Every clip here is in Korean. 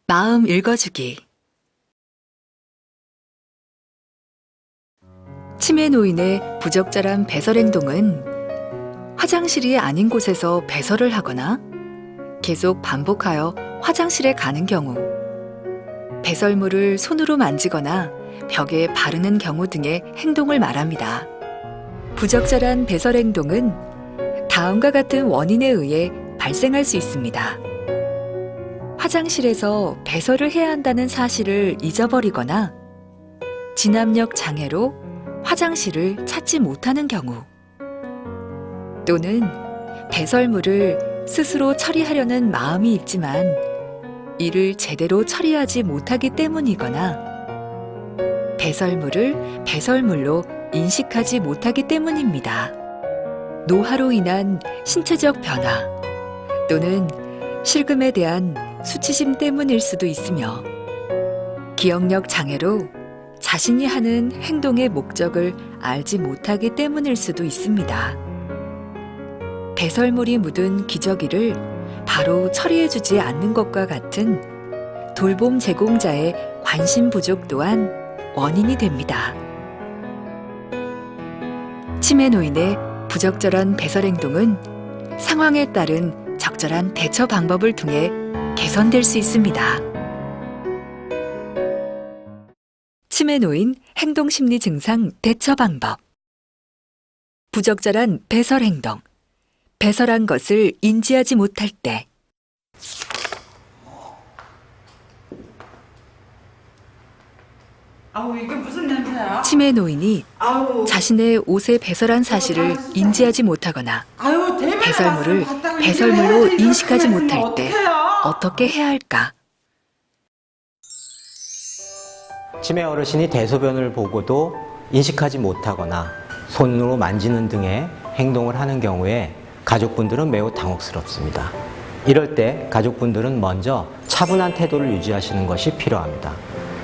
마음 읽어주기. 치매 노인의 부적절한 배설 행동은 화장실이 아닌 곳에서 배설을 하거나 계속 반복하여 화장실에 가는 경우, 배설물을 손으로 만지거나 벽에 바르는 경우 등의 행동을 말합니다. 부적절한 배설 행동은 다음과 같은 원인에 의해 발생할 수 있습니다. 화장실에서 배설을 해야 한다는 사실을 잊어버리거나 진압력 장애로 화장실을 찾지 못하는 경우, 또는 배설물을 스스로 처리하려는 마음이 있지만 이를 제대로 처리하지 못하기 때문이거나 배설물을 배설물로 인식하지 못하기 때문입니다. 노화로 인한 신체적 변화 또는 실금에 대한 수치심 때문일 수도 있으며, 기억력 장애로 자신이 하는 행동의 목적을 알지 못하기 때문일 수도 있습니다. 배설물이 묻은 기저귀를 바로 처리해주지 않는 것과 같은 돌봄 제공자의 관심 부족 또한 원인이 됩니다. 치매 노인의 부적절한 배설 행동은 상황에 따른 적절한 대처 방법을 통해 개선될 수 있습니다. 치매 노인 행동심리 증상 대처 방법. 부적절한 배설 행동. 배설한 것을 인지하지 못할 때. 아우, 이게 무슨 냄새야? 치매 노인이 아우, 자신의 옷에 배설한 사실을 인지하지 못하거나 아유, 배설물을 배설물로 인식하지 못할 때 어떻게 해야 할까? 치매 어르신이 대소변을 보고도 인식하지 못하거나 손으로 만지는 등의 행동을 하는 경우에 가족분들은 매우 당혹스럽습니다. 이럴 때 가족분들은 먼저 차분한 태도를 유지하시는 것이 필요합니다.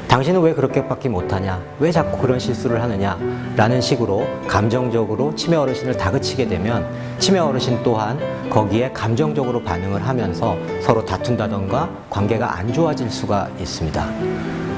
당신은 왜 그렇게밖에 못하냐? 왜 자꾸 그런 실수를 하느냐? 라는 식으로 감정적으로 치매 어르신을 다그치게 되면 치매 어르신 또한 거기에 감정적으로 반응을 하면서 서로 다툰다던가 관계가 안 좋아질 수가 있습니다.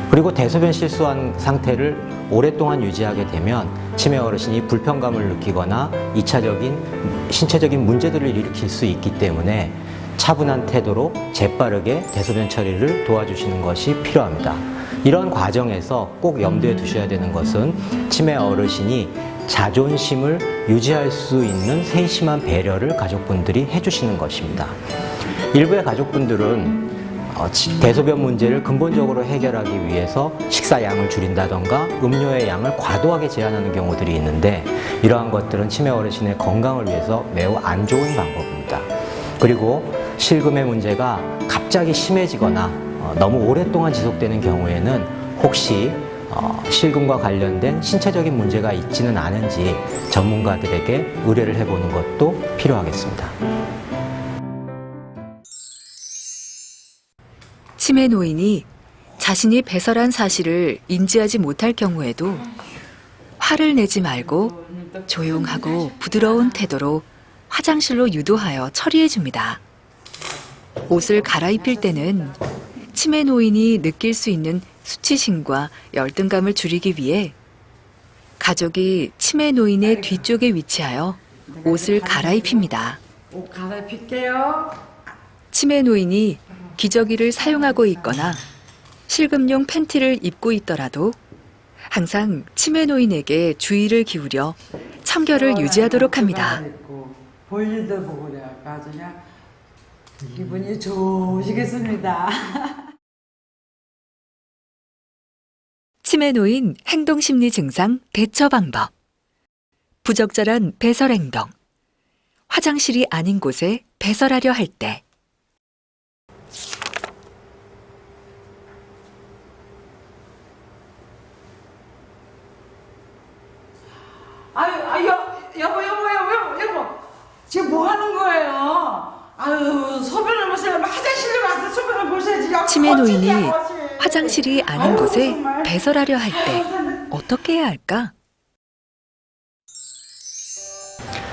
그리고 대소변 실수한 상태를 오랫동안 유지하게 되면 치매 어르신이 불편감을 느끼거나 2차적인 신체적인 문제들을 일으킬 수 있기 때문에 차분한 태도로 재빠르게 대소변 처리를 도와주시는 것이 필요합니다. 이런 과정에서 꼭 염두에 두셔야 되는 것은 치매 어르신이 자존심을 유지할 수 있는 세심한 배려를 가족분들이 해주시는 것입니다. 일부의 가족분들은 대소변 문제를 근본적으로 해결하기 위해서 식사 양을 줄인다던가 음료의 양을 과도하게 제한하는 경우들이 있는데, 이러한 것들은 치매 어르신의 건강을 위해서 매우 안 좋은 방법입니다. 그리고 실금의 문제가 갑자기 심해지거나 너무 오랫동안 지속되는 경우에는 혹시 실금과 관련된 신체적인 문제가 있지는 않은지 전문가들에게 의뢰를 해보는 것도 필요하겠습니다. 치매 노인이 자신이 배설한 사실을 인지하지 못할 경우에도 화를 내지 말고 조용하고 부드러운 태도로 화장실로 유도하여 처리해줍니다. 옷을 갈아입힐 때는 치매 노인이 느낄 수 있는 수치심과 열등감을 줄이기 위해 가족이 치매 노인의 뒤쪽에 위치하여 옷을 갈아입힙니다. 옷 갈아입힐게요. 치매 노인이 기저귀를 사용하고 있거나 실금용 팬티를 입고 있더라도 항상 치매 노인에게 주의를 기울여 청결을 유지하도록 합니다. 볼일도 보고 내가 아주 그냥 기분이 좋으시겠습니다. 치매 노인 행동심리 증상 대처 방법. 부적절한 배설 행동. 화장실이 아닌 곳에 배설하려 할 때. 아유, 여보. 지금 뭐 하는 거예요? 아유, 소변을 보세요. 화장실에 와서 소변을 보셔야지. 치매 노인이 화장실이 아닌 곳에 배설하려 할 때 어떻게 해야 할까?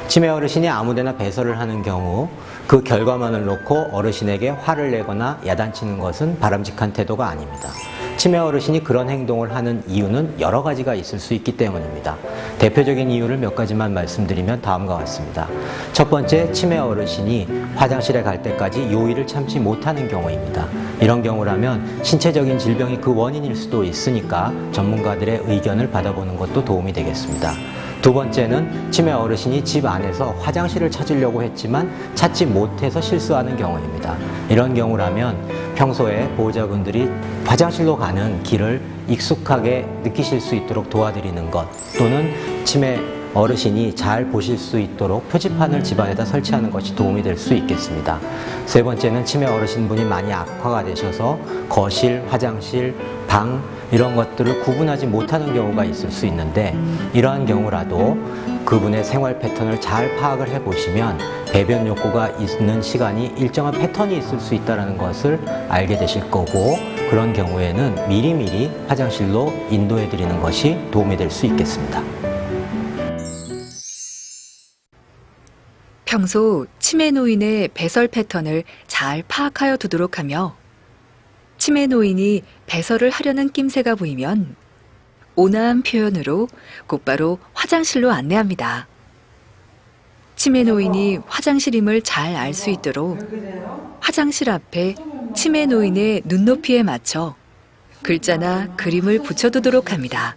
치매 어르신이 아무데나 배설을 하는 경우 그 결과만을 놓고 어르신에게 화를 내거나 야단치는 것은 바람직한 태도가 아닙니다. 치매 어르신이 그런 행동을 하는 이유는 여러 가지가 있을 수 있기 때문입니다. 대표적인 이유를 몇 가지만 말씀드리면 다음과 같습니다. 첫 번째, 치매 어르신이 화장실에 갈 때까지 요일을 참지 못하는 경우입니다. 이런 경우라면 신체적인 질병이 그 원인일 수도 있으니까 전문가들의 의견을 받아보는 것도 도움이 되겠습니다. 두 번째는 치매 어르신이 집 안에서 화장실을 찾으려고 했지만 찾지 못해서 실수하는 경우입니다. 이런 경우라면 평소에 보호자분들이 화장실로 가는 길을 익숙하게 느끼실 수 있도록 도와드리는 것, 또는 치매 어르신이 잘 보실 수 있도록 표지판을 집안에다 설치하는 것이 도움이 될 수 있겠습니다. 세 번째는 치매 어르신분이 많이 악화가 되셔서 거실, 화장실, 방 이런 것들을 구분하지 못하는 경우가 있을 수 있는데, 이러한 경우라도 그분의 생활 패턴을 잘 파악을 해보시면 배변 욕구가 있는 시간이 일정한 패턴이 있을 수 있다는 것을 알게 되실 거고, 그런 경우에는 미리미리 화장실로 인도해 드리는 것이 도움이 될 수 있겠습니다. 평소 치매 노인의 배설 패턴을 잘 파악하여 두도록 하며, 치매 노인이 배설을 하려는 낌새가 보이면 온화한 표현으로 곧바로 화장실로 안내합니다. 치매 노인이 화장실임을 잘 알 수 있도록 화장실 앞에 치매 노인의 눈높이에 맞춰 글자나 그림을 붙여두도록 합니다.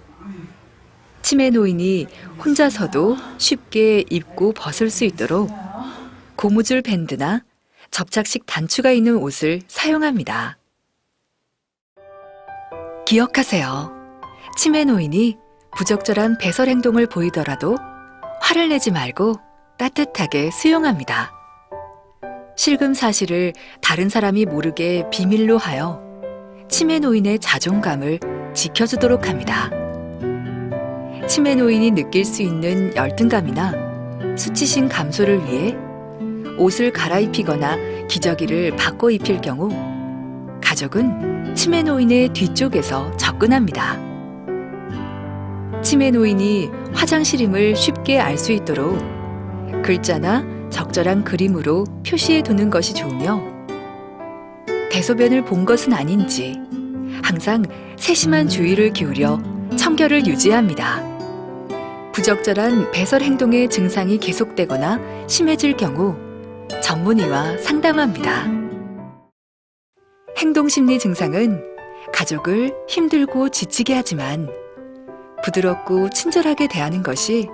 치매 노인이 혼자서도 쉽게 입고 벗을 수 있도록 고무줄 밴드나 접착식 단추가 있는 옷을 사용합니다. 기억하세요. 치매 노인이 부적절한 배설 행동을 보이더라도 화를 내지 말고 따뜻하게 수용합니다. 실금 사실을 다른 사람이 모르게 비밀로 하여 치매 노인의 자존감을 지켜주도록 합니다. 치매 노인이 느낄 수 있는 열등감이나 수치심 감소를 위해 옷을 갈아입히거나 기저귀를 바꿔 입힐 경우 가족은 치매 노인의 뒤쪽에서 접근합니다. 치매 노인이 화장실임을 쉽게 알 수 있도록 글자나 적절한 그림으로 표시해 두는 것이 좋으며, 대소변을 본 것은 아닌지 항상 세심한 주의를 기울여 청결을 유지합니다. 부적절한 배설 행동의 증상이 계속되거나 심해질 경우 전문의와 상담합니다. 행동심리 증상은 가족을 힘들고 지치게 하지만 부드럽고 친절하게 대하는 것이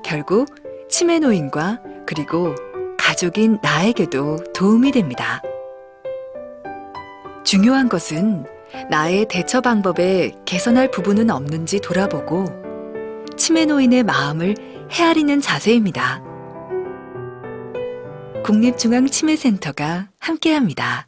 결국 치매 노인과 그리고 가족인 나에게도 도움이 됩니다. 중요한 것은 나의 대처 방법에 개선할 부분은 없는지 돌아보고 치매 노인의 마음을 헤아리는 자세입니다. 국립중앙치매센터가 함께합니다.